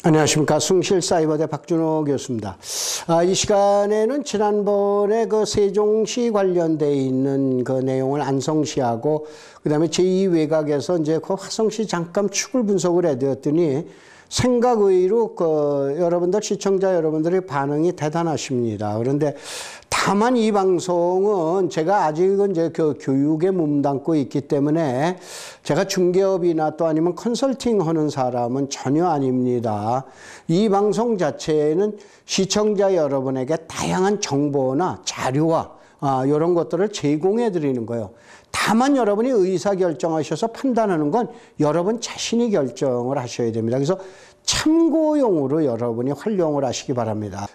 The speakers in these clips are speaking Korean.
안녕하십니까. 숭실사이버대 박준호 교수입니다. 이 시간에는 지난번에 그 세종시 관련되어 있는 그 내용을 안성시하고 그 다음에 제2외곽에서 이제 그 화성시 잠깐 축을 분석을 해드렸더니 생각의로 여러분들 시청자 여러분들의 반응이 대단하십니다. 그런데 다만 이 방송은 제가 아직은 이제 그 교육에 몸담고 있기 때문에 제가 중개업이나 또 아니면 컨설팅 하는 사람은 전혀 아닙니다. 이 방송 자체는 시청자 여러분에게 다양한 정보나 자료와 이런 것들을 제공해 드리는 거예요. 다만 여러분이 의사결정하셔서 판단하는 건 여러분 자신이 결정을 하셔야 됩니다. 그래서 참고용으로 여러분이 활용을 하시기 바랍니다.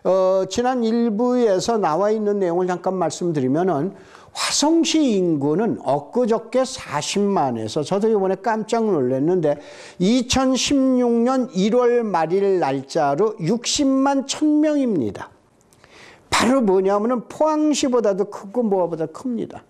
지난 1부에서 나와 있는 내용을 잠깐 말씀드리면은 화성시 인구는 엊그저께 40만에서 저도 이번에 깜짝 놀랐는데 2016년 1월 말일 날짜로 60만 1000명입니다. 바로 뭐냐면은 포항시보다도 크고 뭐보다 큽니다.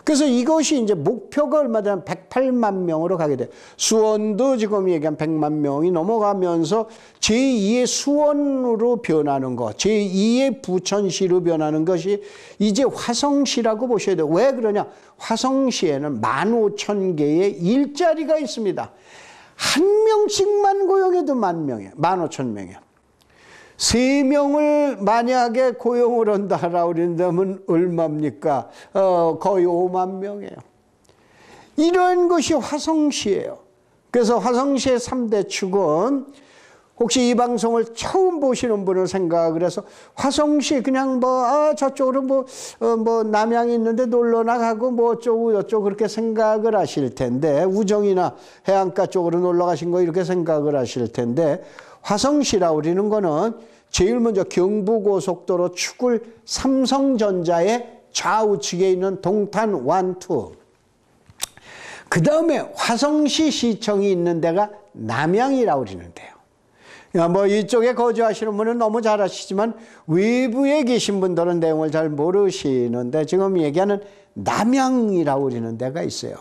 그래서 이것이 이제 목표가 얼마 되면 108만 명으로 가게 돼요. 수원도 지금 얘기한 100만 명이 넘어가면서 제2의 수원으로 변하는 것, 제2의 부천시로 변하는 것이 이제 화성시라고 보셔야 돼요. 왜 그러냐? 화성시에는 15,000개의 일자리가 있습니다. 한 명씩만 고용해도 10,000명이에요. 15,000명이에요. 3명을 만약에 고용을 한다라고 그런다면 얼마입니까? 거의 5만 명이에요. 이런 것이 화성시예요. 그래서 화성시의 3대 축은 혹시 이 방송을 처음 보시는 분을 생각을 해서 화성시 그냥 저쪽으로 남양이 있는데 놀러 나가고 어쩌고 저쩌고 그렇게 생각을 하실 텐데, 우정이나 해안가 쪽으로 놀러 가신 거 이렇게 생각을 하실 텐데, 화성시라고 그러는 거는 제일 먼저 경부고속도로 축을 삼성전자의 좌우측에 있는 동탄 1, 2. 그 다음에 화성시 시청이 있는 데가 남양이라고 그러는데요. 이쪽에 거주하시는 분은 너무 잘 아시지만 외부에 계신 분들은 내용을 잘 모르시는데 지금 얘기하는 남양이라고 그러는 데가 있어요.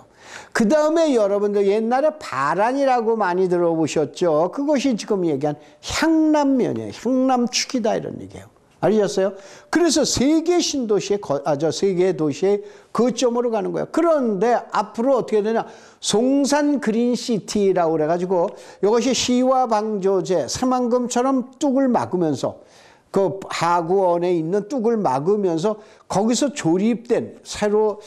그 다음에 여러분들 옛날에 바란이라고 많이 들어보셨죠? 그것이 지금 얘기한 향남면이에요. 향남축이다 이런 얘기예요. 알으셨어요? 그래서 세계 신도시의, 세계 도시의 거점으로 가는 거예요. 그런데 앞으로 어떻게 되냐? 송산 그린시티라고 그래가지고 이것이 시와 방조제, 새만금처럼 뚝을 막으면서 그 하구원에 있는 뚝을 막으면서 거기서 조립된 새로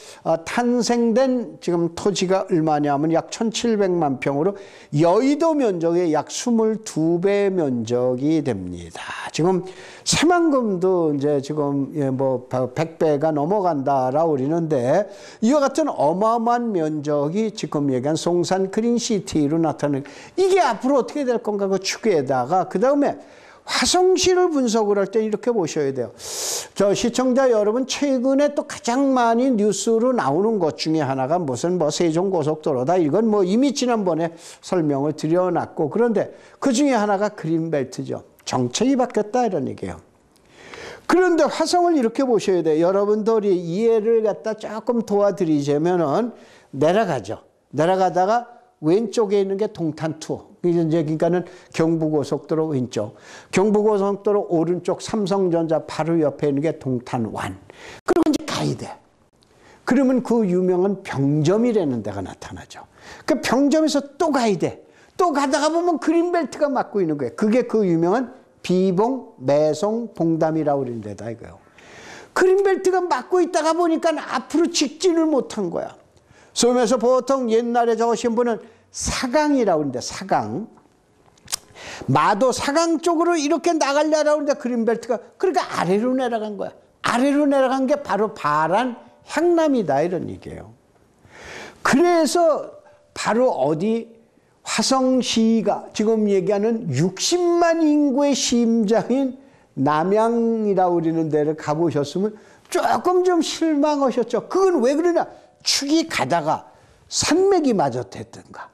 탄생된 지금 토지가 얼마냐면 약 1,700만 평으로 여의도 면적의 약 22배 면적이 됩니다. 지금 새만금도 이제 지금 100배가 넘어간다라고 그러는데 이와 같은 어마어마한 면적이 지금 얘기한 송산 그린시티로 나타나는, 이게 앞으로 어떻게 될 건가 그 축에다가 그 다음에 화성시를 분석을 할 때 이렇게 보셔야 돼요. 저 시청자 여러분, 최근에 또 가장 많이 뉴스로 나오는 것 중에 하나가 무슨 세종고속도로다. 이건 이미 지난번에 설명을 드려놨고, 그런데 그 중에 하나가 그린벨트죠. 정책이 바뀌었다 이런 얘기예요. 그런데 화성을 이렇게 보셔야 돼요. 여러분들이 이해를 갖다 조금 도와드리자면은 내려가죠. 내려가다가 왼쪽에 있는 게 동탄2. 그러니까는 경부고속도로 왼쪽. 경부고속도로 오른쪽 삼성전자 바로 옆에 있는 게 동탄 1. 그리고 이제 가야 돼. 그러면 그 유명한 병점이라는 데가 나타나죠. 그 병점에서 또 가야 돼. 또 가다가 보면 그린벨트가 막고 있는 거예요. 그게 그 유명한 비봉, 매송, 봉담이라고 그러는 데다 이거예요. 그린벨트가 막고 있다가 보니까 앞으로 직진을 못한 거야. 소위에서 보통 옛날에 적으신 분은 사강이라고 하는데, 사강. 마도 사강 쪽으로 이렇게 나가려고 하는데 그린벨트가, 그러니까 아래로 내려간 거야. 아래로 내려간 게 바로 바란 향남이다 이런 얘기예요. 그래서 바로 어디 화성시가 지금 얘기하는 60만 인구의 심장인 남양이라고 그러는 데를 가보셨으면 조금 좀 실망하셨죠. 그건 왜 그러냐? 축이 가다가 산맥이 마주쳤든가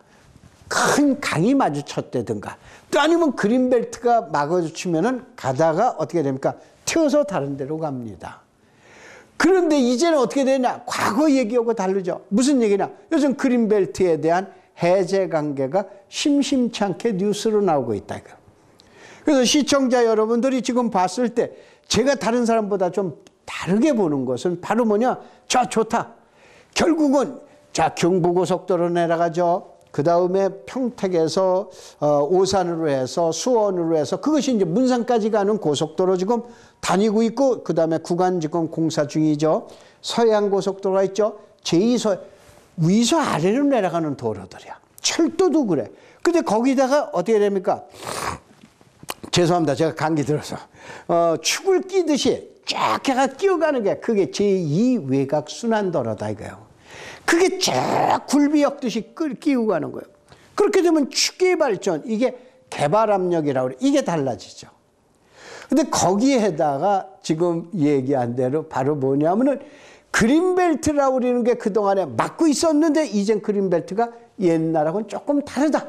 큰 강이 마주쳤다든가 또 아니면 그린벨트가 마주치면은 가다가 어떻게 됩니까? 튀어서 다른 데로 갑니다. 그런데 이제는 어떻게 되냐? 과거 얘기하고 다르죠. 무슨 얘기냐? 요즘 그린벨트에 대한 해제 관계가 심심치 않게 뉴스로 나오고 있다. 그래서 시청자 여러분들이 지금 봤을 때 제가 다른 사람보다 좀 다르게 보는 것은 바로 뭐냐? 자, 좋다. 결국은 자, 경부고속도로 내려가죠. 그 다음에 평택에서 오산으로 해서 수원으로 해서 그것이 이제 문산까지 가는 고속도로 지금 다니고 있고, 그 다음에 구간 지금 공사 중이죠. 서해안고속도로가 있죠. 제2서 위서 아래로 내려가는 도로들이야. 철도도 그래. 근데 거기다가 어떻게 됩니까? 죄송합니다. 제가 감기 들어서. 축을 끼듯이 쫙 해가 끼어가는 게 그게 제2외곽순환도로다 이거예요. 그게 쫙 굴비 엮듯이 끼고 가는 거예요. 그렇게 되면 축의 발전, 이게 개발 압력이라고 그래. 이게 달라지죠. 근데 거기에다가 지금 얘기한 대로 바로 뭐냐면은 그린벨트라고 그러는 게 그동안에 막고 있었는데 이젠 그린벨트가 옛날하고는 조금 다르다.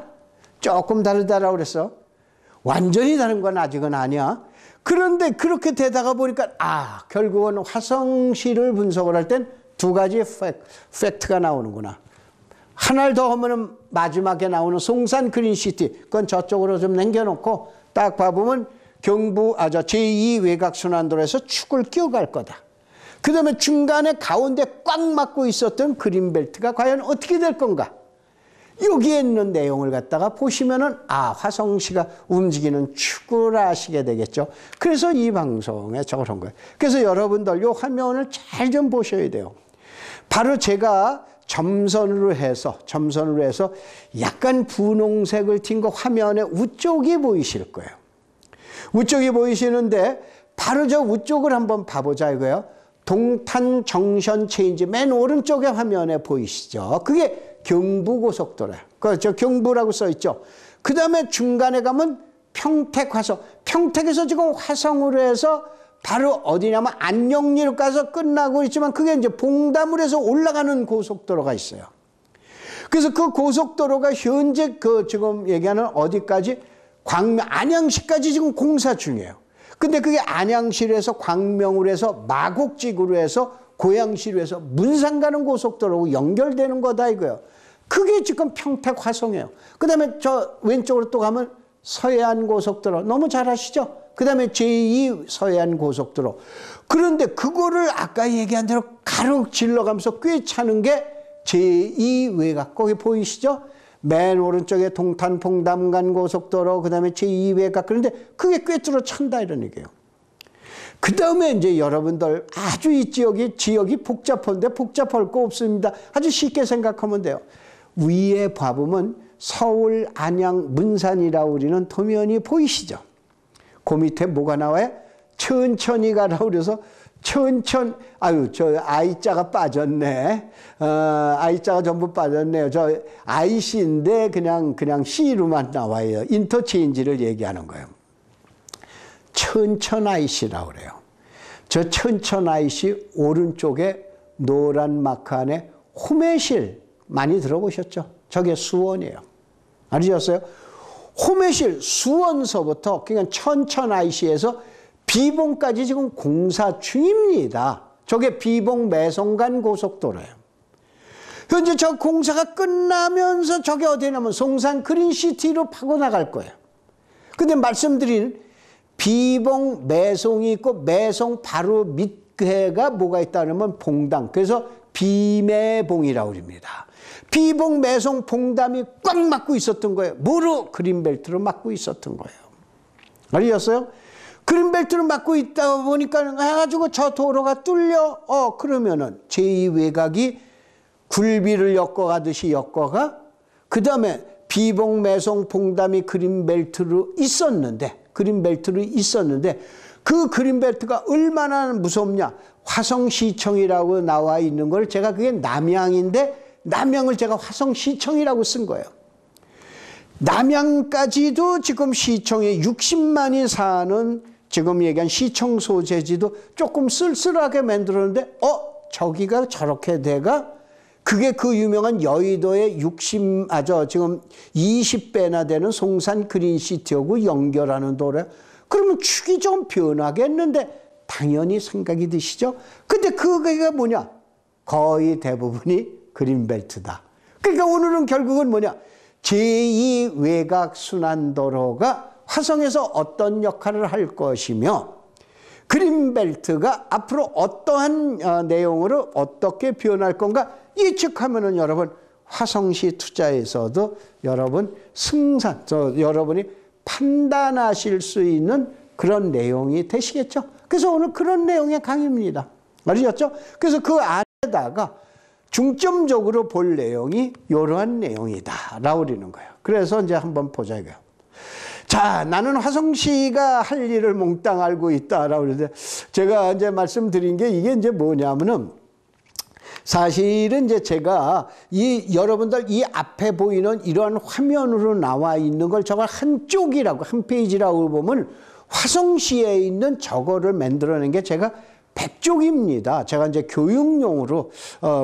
조금 다르다라고 그랬어. 완전히 다른 건 아직은 아니야. 그런데 그렇게 되다가 보니까 결국은 화성시를 분석을 할 땐 두 가지 팩트가 나오는구나. 하나를 더 하면은 마지막에 나오는 송산 그린시티, 그건 저쪽으로 좀 남겨놓고 딱 봐보면 경부 제2외곽순환도로에서 축을 끼워갈 거다. 그 다음에 중간에 가운데 꽉 막고 있었던 그린벨트가 과연 어떻게 될 건가? 여기에 있는 내용을 갖다가 보시면은 화성시가 움직이는 축을 아시게 되겠죠. 그래서 이 방송에 저걸 한 거예요. 그래서 여러분들 이 화면을 잘 좀 보셔야 돼요. 바로 제가 점선으로 해서 약간 분홍색을 띈 거 화면에 우쪽이 보이실 거예요. 우쪽이 보이시는데 바로 저 우쪽을 한번 봐보자 이거예요. 동탄 정션 체인지 맨 오른쪽에 화면에 보이시죠? 그게 경부고속도로예요. 저 경부라고 써 있죠. 그 다음에 중간에 가면 평택 화성. 평택에서 지금 화성으로 해서 바로 어디냐면 안녕리로 가서 끝나고 있지만 그게 이제 봉담으로 해서 올라가는 고속도로가 있어요. 그래서 그 고속도로가 현재 지금 얘기하는 어디까지? 안양시까지 지금 공사 중이에요. 근데 그게 안양시로 해서 광명으로 해서 마곡지구로 해서 고양시로 해서 문산 가는 고속도로하고 연결되는 거다 이거예요. 그게 지금 평택 화성이에요. 그 다음에 저 왼쪽으로 또 가면 서해안 고속도로 너무 잘 아시죠? 그 다음에 제2 서해안 고속도로. 그런데 그거를 아까 얘기한 대로 가로 질러가면서 꿰차는 게 제2 외곽. 거기 보이시죠? 맨 오른쪽에 동탄 봉담간 고속도로, 그 다음에 제2 외곽. 그런데 그게 꿰뚫어 찬다 이런 얘기예요. 그 다음에 이제 여러분들 아주 이 지역이 복잡한데 복잡할 거 없습니다. 아주 쉽게 생각하면 돼요. 위에 봐보면 서울, 안양, 문산이라고 우리는 도면이 보이시죠? 그 밑에 뭐가 나와요? 천천히 가라고 그래서 저 아이자가 빠졌네. 아이자가 전부 빠졌네요. 저 아이씨인데 그냥 C로만 나와요. 인터체인지를 얘기하는 거예요. 천천 아이씨라고 그래요. 저 천천 아이씨 오른쪽에 노란 마크 안에 호매실 많이 들어보셨죠? 저게 수원이에요. 아시겠어요? 호매실 수원서부터 그러니까 천천 IC에서 비봉까지 지금 공사 중입니다. 저게 비봉 매송간 고속도로예요. 현재 저 공사가 끝나면서 저게 어디냐면 송산 그린시티로 파고 나갈 거예요. 근데 말씀드린 비봉 매송이 있고 매송 바로 밑에가 뭐가 있다면 봉당. 그래서 비매봉이라고 합니다. 비봉, 매송, 봉담이 꽉 막고 있었던 거예요. 뭐로? 그린벨트로 막고 있었던 거예요. 알겠어요? 그린벨트로 막고 있다 보니까 해가지고 저 도로가 뚫려. 그러면은 제2 외곽이 굴비를 엮어가듯이 엮어가. 그 다음에 비봉, 매송, 봉담이 그린벨트로 있었는데 그 그린벨트가 얼마나 무섭냐. 화성시청이라고 나와 있는 걸 제가 그게 남양인데 남양을 제가 화성시청이라고 쓴 거예요. 남양까지도 지금 시청에 60만이 사는 지금 얘기한 시청 소재지도 조금 쓸쓸하게 만들었는데 저기가 저렇게 돼가 그게 그 유명한 여의도의 지금 20배나 되는 송산 그린시티하고 연결하는 도로예요. 그러면 축이 좀 변하겠는데 당연히 생각이 드시죠? 근데 그게 뭐냐? 거의 대부분이 그린벨트다. 그러니까 오늘은 결국은 뭐냐? 제2 외곽순환도로가 화성에서 어떤 역할을 할 것이며 그린벨트가 앞으로 어떠한 내용으로 어떻게 변할 건가 예측하면은 여러분 화성시 투자에서도 여러분 여러분이 판단하실 수 있는 그런 내용이 되시겠죠. 그래서 오늘 그런 내용의 강의입니다. 아시겠죠? 그래서 그 안에다가 중점적으로 볼 내용이 이러한 내용이다 라고 그러는 거예요. 그래서 이제 한번 보자 이거예요. 자, 나는 화성시가 할 일을 몽땅 알고 있다라고 그러는데 제가 이제 말씀드린 게 이게 이제 뭐냐면은 사실은 이제 제가 여러분들 이 앞에 보이는 이러한 화면으로 나와 있는 걸 저걸 한 쪽이라고 한 페이지라고 보면 화성시에 있는 저거를 만들어낸 게 제가 100쪽입니다. 제가 이제 교육용으로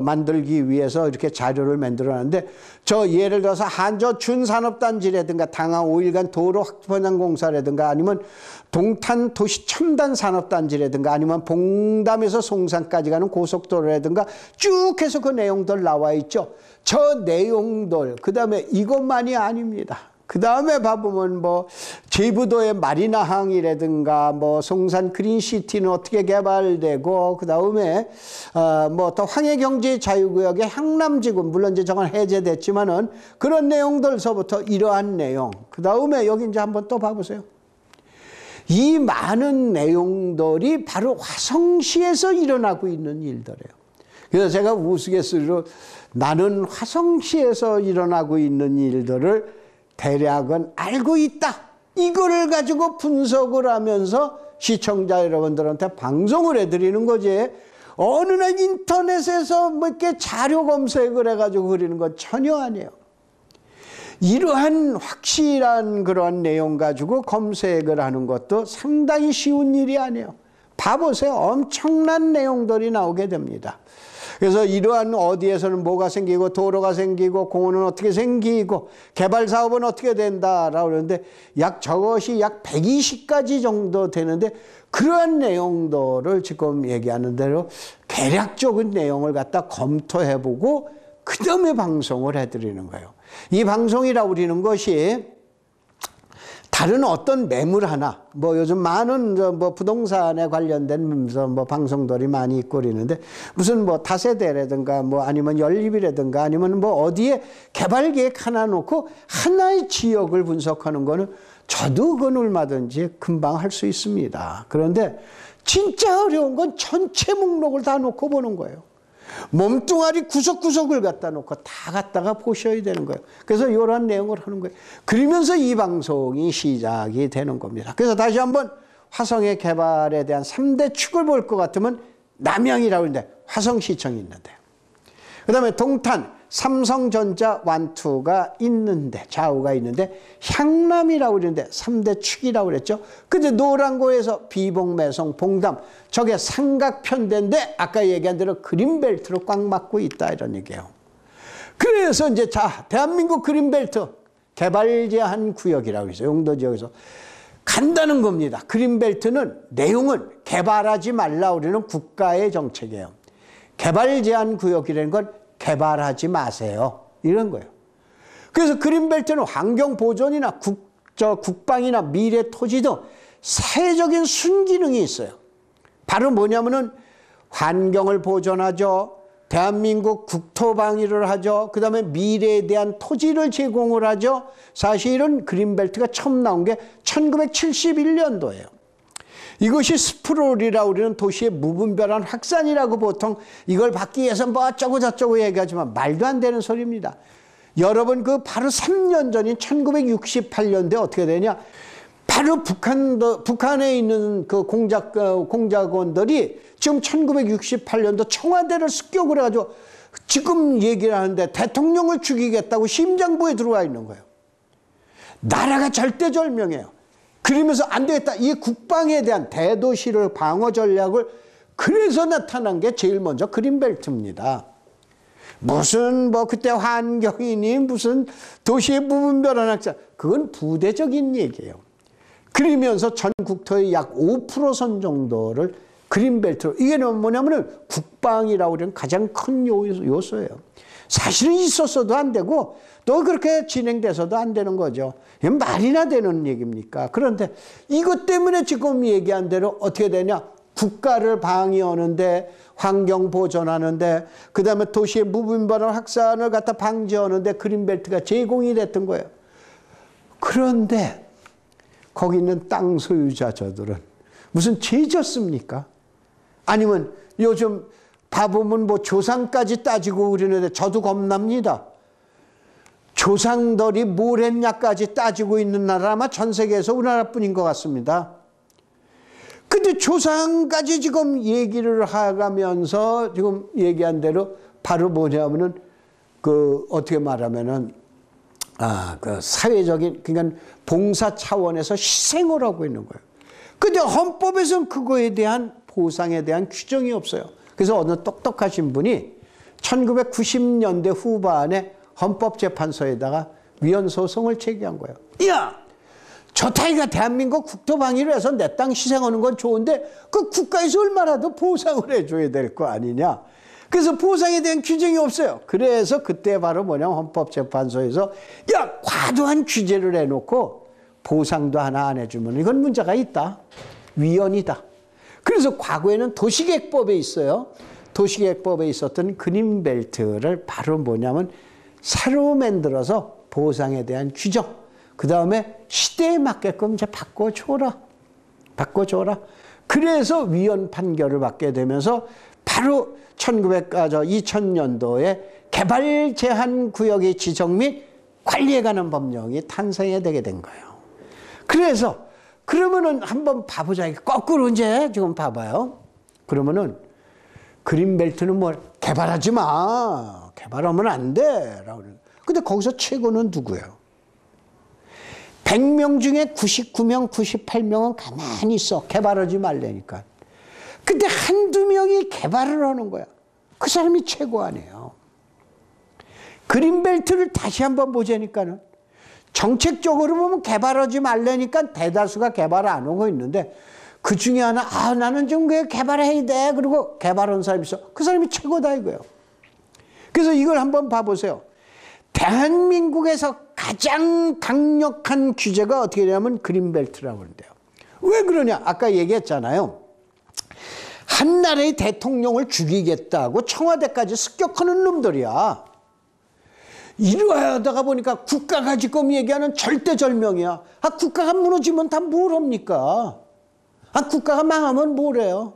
만들기 위해서 이렇게 자료를 만들어놨는데 저 예를 들어서 한저 준산업단지라든가 당하 5일간 도로 확보장 공사라든가 아니면 동탄 도시 첨단 산업단지라든가 아니면 봉담에서 송산까지 가는 고속도로라든가 쭉 해서 그 내용들 나와 있죠. 저 내용들 그다음에 이것만이 아닙니다. 그 다음에 봐보면 뭐 제부도의 마리나항이라든가 뭐 송산 그린시티는 어떻게 개발되고 그 다음에 뭐 또 황해경제 자유구역의 향남지구 물론 이제 저건 해제됐지만은 그런 내용들서부터 이러한 내용 그 다음에 여기 이제 한번 또 봐보세요. 이 많은 내용들이 바로 화성시에서 일어나고 있는 일들이에요. 그래서 제가 우스갯소리로 나는 화성시에서 일어나고 있는 일들을 대략은 알고 있다. 이거를 가지고 분석을 하면서 시청자 여러분들한테 방송을 해드리는 거지. 어느 날 인터넷에서 뭐 이렇게 자료 검색을 해가지고 그리는 건 전혀 아니에요. 이러한 확실한 그런 내용 가지고 검색을 하는 것도 상당히 쉬운 일이 아니에요. 봐보세요. 엄청난 내용들이 나오게 됩니다. 그래서 이러한 어디에서는 뭐가 생기고 도로가 생기고 공원은 어떻게 생기고 개발 사업은 어떻게 된다라고 그러는데 저것이 약 120가지 정도 되는데 그러한 내용들을 지금 얘기하는 대로 대략적인 내용을 갖다 검토해보고 그 다음에 방송을 해드리는 거예요. 이 방송이라고 그러는 것이 다른 어떤 매물 하나, 뭐 요즘 많은 뭐 부동산에 관련된 뭐 방송들이 많이 있고 그러는데 무슨 뭐 다세대라든가 뭐 아니면 연립이라든가 아니면 뭐 어디에 개발 계획 하나 놓고 하나의 지역을 분석하는 거는 저도 그건 얼마든지 금방 할 수 있습니다. 그런데 진짜 어려운 건 전체 목록을 다 놓고 보는 거예요. 몸뚱아리 구석구석을 갖다 놓고 다 갖다가 보셔야 되는 거예요. 그래서 이러한 내용을 하는 거예요. 그러면서 이 방송이 시작이 되는 겁니다. 그래서 다시 한번 화성의 개발에 대한 3대 축을 볼 것 같으면 남양이라고 하는데 화성시청이 있는데 그 다음에 동탄 삼성전자 완투가 있는데 좌우가 있는데 향남이라고 그러는데 3대 축이라고 그랬죠. 근데 노란고에서 비봉, 매성, 봉담 저게 삼각편대인데 아까 얘기한 대로 그린벨트로 꽉 막고 있다 이런 얘기예요. 그래서 이제 자 대한민국 그린벨트 개발 제한 구역이라고 해서 용도지역에서 간다는 겁니다. 그린벨트는 내용은 개발하지 말라 우리는 국가의 정책이에요. 개발 제한 구역이라는 건 개발하지 마세요. 이런 거예요. 그래서 그린벨트는 환경보존이나 국방이나 미래 토지 등 사회적인 순기능이 있어요. 바로 뭐냐면은 환경을 보존하죠. 대한민국 국토 방위를 하죠. 그 다음에 미래에 대한 토지를 제공을 하죠. 사실은 그린벨트가 처음 나온 게 1971년도예요. 이것이 스프롤이라고 우리는 도시의 무분별한 확산이라고 보통 이걸 받기 위해서 뭐 어쩌고 저쩌고 얘기하지만 말도 안 되는 소리입니다. 여러분 그 바로 3년 전인 1968년도에 어떻게 되냐. 바로 북한에 있는 그 공작원들이 지금 1968년도 청와대를 습격을 해가지고 지금 얘기를 하는데 대통령을 죽이겠다고 심장부에 들어와 있는 거예요. 나라가 절대절명해요. 그러면서 안 되겠다. 이 국방에 대한 대도시를 방어 전략을 그래서 나타난 게 제일 먼저 그린벨트입니다. 무슨 뭐 그때 환경이니 무슨 도시의 무분별한 확산 그건 부대적인 얘기예요. 그러면서 전 국토의 약 5% 정도를 그린벨트로 이게 뭐냐면은 국방이라고 하는 가장 큰 요소예요. 사실은 있었어도 안 되고 또 그렇게 진행돼서도 안 되는 거죠. 이게 말이나 되는 얘기입니까? 그런데 이것 때문에 지금 얘기한 대로 어떻게 되냐? 국가를 방위하는데, 환경 보존하는데, 그 다음에 도시의 무분별한 확산을 갖다 방지하는데 그린벨트가 제공이 됐던 거예요. 그런데 거기 있는 땅 소유자들은 무슨 죄졌습니까? 아니면 요즘 봐보면 뭐 조상까지 따지고 그러는데 저도 겁납니다. 조상들이 뭘 했냐까지 따지고 있는 나라 아마 전 세계에서 우리나라뿐인 것 같습니다. 근데 조상까지 지금 얘기를 하면서 지금 얘기한 대로 바로 뭐냐면은 그 어떻게 말하면은 그 사회적인 그러니까 봉사 차원에서 희생을 하고 있는 거예요. 근데 헌법에서는 그거에 대한 보상에 대한 규정이 없어요. 그래서 어느 똑똑하신 분이 1990년대 후반에 헌법재판소에다가 위헌 소송을 제기한 거예요. 야! 저타이가 대한민국 국토방위를 해서 내 땅 희생하는 건 좋은데 그 국가에서 얼마나 더 보상을 해줘야 될 거 아니냐. 그래서 보상에 대한 규정이 없어요. 그래서 그때 바로 뭐냐면 헌법재판소에서 야, 과도한 규제를 해놓고 보상도 하나 안 해주면 이건 문제가 있다. 위헌이다. 그래서 과거에는 도시계획법에 있어요. 도시계획법에 있었던 그린벨트를 바로 뭐냐면 새로 만들어서 보상에 대한 규정, 그 다음에 시대에 맞게끔 이제 바꿔줘라. 그래서 위헌 판결을 받게 되면서 바로 2000년도에 개발 제한 구역의 지정 및 관리해가는 법령이 탄생이 되게 된 거예요. 그래서 그러면은 한번 봐보자. 거꾸로 이제 지금 봐봐요. 그러면은 그린벨트는 뭐 개발하지 마. 개발하면 안 돼. 라고 그래요. 근데 거기서 최고는 누구예요? 100명 중에 99명, 98명은 가만히 있어. 개발하지 말라니까. 근데 한두 명이 개발을 하는 거야. 그 사람이 최고 아니에요. 그린벨트를 다시 한번 보자니까는 정책적으로 보면 개발하지 말라니까 대다수가 개발을 안 하고 있는데 그 중에 하나, 나는 좀 개발해야 돼. 그리고 개발한 사람이 있어. 그 사람이 최고다 이거예요. 그래서 이걸 한번 봐보세요. 대한민국에서 가장 강력한 규제가 어떻게 되냐면 그린벨트라고 하는데요. 왜 그러냐? 아까 얘기했잖아요. 한 나라의 대통령을 죽이겠다고 청와대까지 습격하는 놈들이야. 이러다가 보니까 국가가 지금 얘기하는 절대절명이야. 국가가 무너지면 다 뭘 합니까? 국가가 망하면 뭘 해요?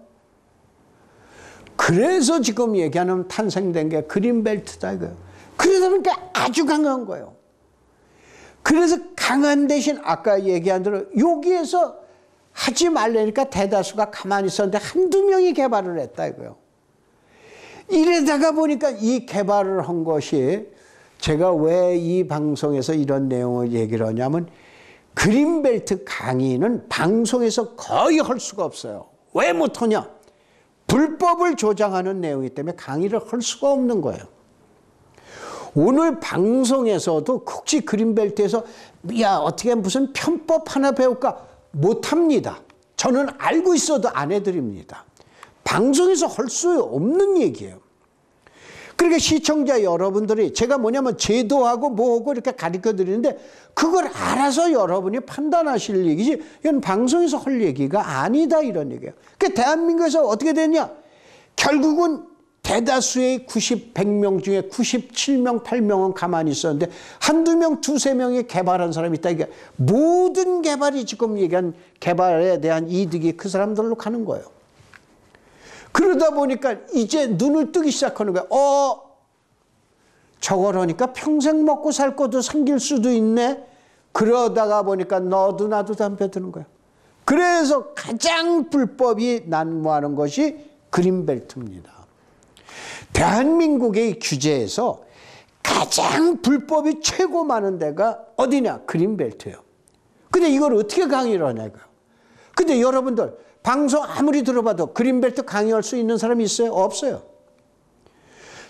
그래서 지금 얘기하는 탄생된 게 그린벨트다 이거예요. 그러다 보니까 아주 강한 거예요. 그래서 강한 대신 아까 얘기한 대로 여기에서 하지 말라니까 대다수가 가만히 있었는데 한두 명이 개발을 했다 이거예요. 이러다가 보니까 이 개발을 한 것이 제가 왜 이 방송에서 이런 내용을 얘기를 하냐면 그린벨트 강의는 방송에서 거의 할 수가 없어요. 왜 못하냐? 불법을 조장하는 내용이기 때문에 강의를 할 수가 없는 거예요. 오늘 방송에서도 혹시 그린벨트에서 야 어떻게 무슨 편법 하나 배울까? 못합니다. 저는 알고 있어도 안 해드립니다. 방송에서 할 수 없는 얘기예요. 그러니까 시청자 여러분들이 제가 뭐냐면 제도하고 뭐하고 이렇게 가르쳐 드리는데 그걸 알아서 여러분이 판단하실 얘기지 이건 방송에서 할 얘기가 아니다 이런 얘기예요. 그러니까 대한민국에서 어떻게 됐냐? 결국은 대다수의 100명 중에 97명, 8명은 가만히 있었는데 한두 명, 두세 명이 개발한 사람이 있다. 이게 모든 개발이 지금 얘기한 개발에 대한 이득이 그 사람들로 가는 거예요. 그러다 보니까 이제 눈을 뜨기 시작하는 거야. 저걸 하니까 평생 먹고 살 것도 생길 수도 있네. 그러다가 보니까 너도 나도 담배 드는 거야. 그래서 가장 불법이 난무하는 것이 그린벨트입니다. 대한민국의 규제에서 가장 불법이 최고 많은 데가 어디냐? 그린벨트예요. 근데 이걸 어떻게 강의를 하냐고요. 근데 여러분들 방송 아무리 들어봐도 그린벨트 강의할 수 있는 사람이 있어요? 없어요.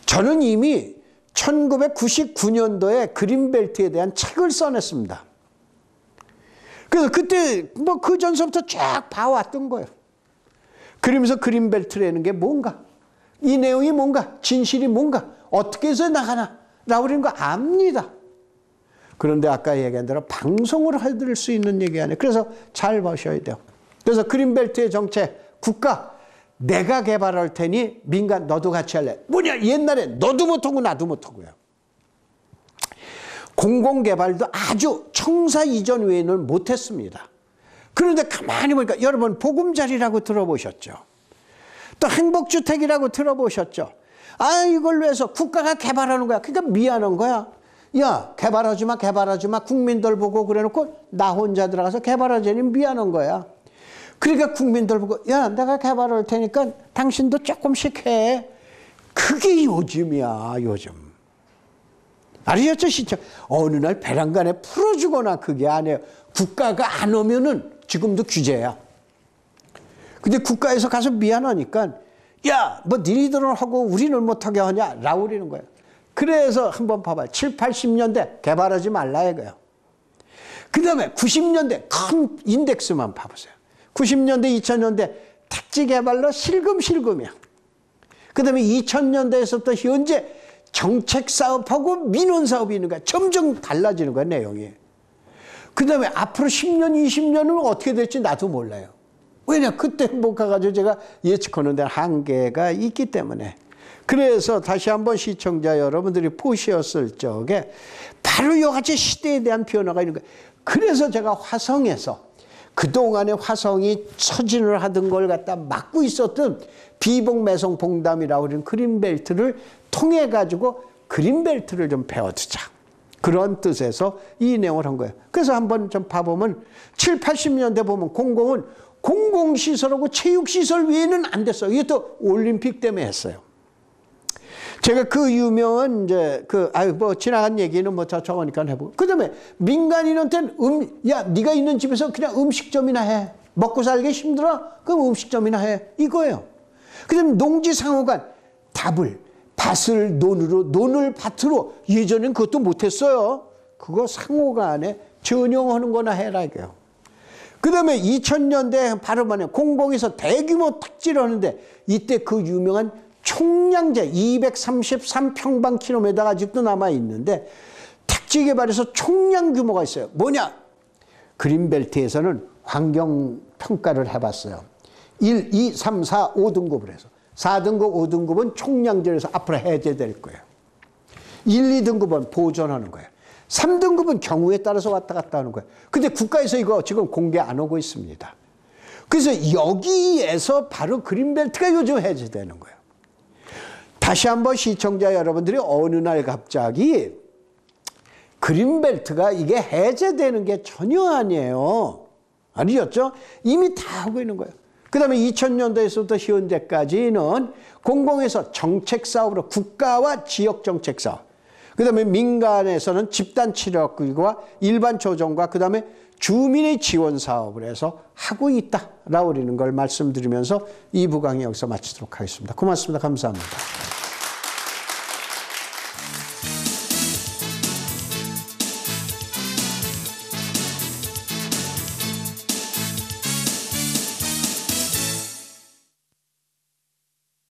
저는 이미 1999년도에 그린벨트에 대한 책을 써냈습니다. 그래서 그때 뭐 그 전서부터 쫙 봐왔던 거예요. 그러면서 그린벨트라는 게 뭔가, 이 내용이 뭔가, 진실이 뭔가, 어떻게 해서 나가나 라고 그러는 거 압니다. 그런데 아까 얘기한 대로 방송을 해드릴 수 있는 얘기 아니에요. 그래서 잘 보셔야 돼요. 그래서 그린벨트의 정책, 국가 내가 개발할 테니 민간 너도 같이 할래. 뭐냐, 옛날에 너도 못하고 나도 못하고요. 공공개발도 아주 청사 이전 외에는 못했습니다. 그런데 가만히 보니까 여러분 보금자리라고 들어보셨죠? 또 행복주택이라고 들어보셨죠? 아, 이걸로 해서 국가가 개발하는 거야. 그러니까 미안한 거야. 야, 개발하지 마, 개발하지 마. 국민들 보고 그래놓고 나 혼자 들어가서 개발하자니 미안한 거야. 그러니까 국민들 보고 야, 내가 개발할 테니까 당신도 조금씩 해. 그게 요즘이야, 요즘. 아시겠죠, 시청? 어느 날 배란간에 풀어주거나 그게 아니에요. 국가가 안 오면은 지금도 규제야. 근데 국가에서 가서 미안하니까 야, 뭐 니들은 하고 우리는 못하게 하냐? 라고 그러는 거예요. 그래서 한번 봐봐요. 7, 80년대 개발하지 말라 이거예요. 그 다음에 90년대 큰 인덱스만 봐보세요. 90년대, 2000년대 택지 개발로 실금이야. 그 다음에 2000년대에서부터 현재 정책 사업하고 민원 사업이 있는 거야. 점점 달라지는 거야, 내용이. 그 다음에 앞으로 10년, 20년은 어떻게 될지 나도 몰라요. 왜냐, 그때 못 가가지고 제가 예측하는 데는 한계가 있기 때문에. 그래서 다시 한번 시청자 여러분들이 보셨을 적에 바로 이같이 시대에 대한 변화가 있는 거예요. 그래서 제가 화성에서 그동안에 화성이 처진을 하던 걸 갖다 막고 있었던 비봉매성 봉담이라고 하는 그린벨트를 통해 가지고 그린벨트를 좀 배워두자. 그런 뜻에서 이 내용을 한 거예요. 그래서 한번 좀 봐보면 7, 80년대 보면 공공은 공공시설하고 체육시설 외에는 안 됐어요. 이게 또 올림픽 때문에 했어요. 제가 그 유명한 이제 뭐 지나간 얘기는 뭐 저거니까 해보고. 그 다음에 민간인한테는 야, 네가 있는 집에서 그냥 음식점이나 해. 먹고 살기 힘들어? 그럼 음식점이나 해. 이거예요. 그 다음에 농지상호간 밭을 논을 밭으로 예전엔 그것도 못했어요. 그거 상호간에 전용하는 거나 해라 이거예요. 그 다음에 2000년대 바로 만에 공공에서 대규모 택지를 하는데 이때 그 유명한 총량제 233평방킬로미터가 아직도 남아있는데 택지 개발에서 총량 규모가 있어요. 뭐냐? 그린벨트에서는 환경평가를 해봤어요. 1, 2, 3, 4, 5등급을 해서 4등급, 5등급은 총량제에서 앞으로 해제될 거예요. 1, 2등급은 보존하는 거예요. 3등급은 경우에 따라서 왔다 갔다 하는 거예요. 근데 국가에서 이거 지금 공개 안 하고 있습니다. 그래서 여기에서 바로 그린벨트가 요즘 해제되는 거예요. 다시 한번 시청자 여러분들이 어느 날 갑자기 그린벨트가 이게 해제되는 게 전혀 아니에요. 아니었죠? 이미 다 하고 있는 거예요. 그 다음에 2000년대에서부터 현재까지는 공공에서 정책사업으로 국가와 지역정책사업, 그 다음에 민간에서는 집단치료학과 일반 조정과 그 다음에 주민의 지원 사업을 해서 하고 있다라고 하는 걸 말씀드리면서 2부 강의 여기서 마치도록 하겠습니다. 고맙습니다. 감사합니다.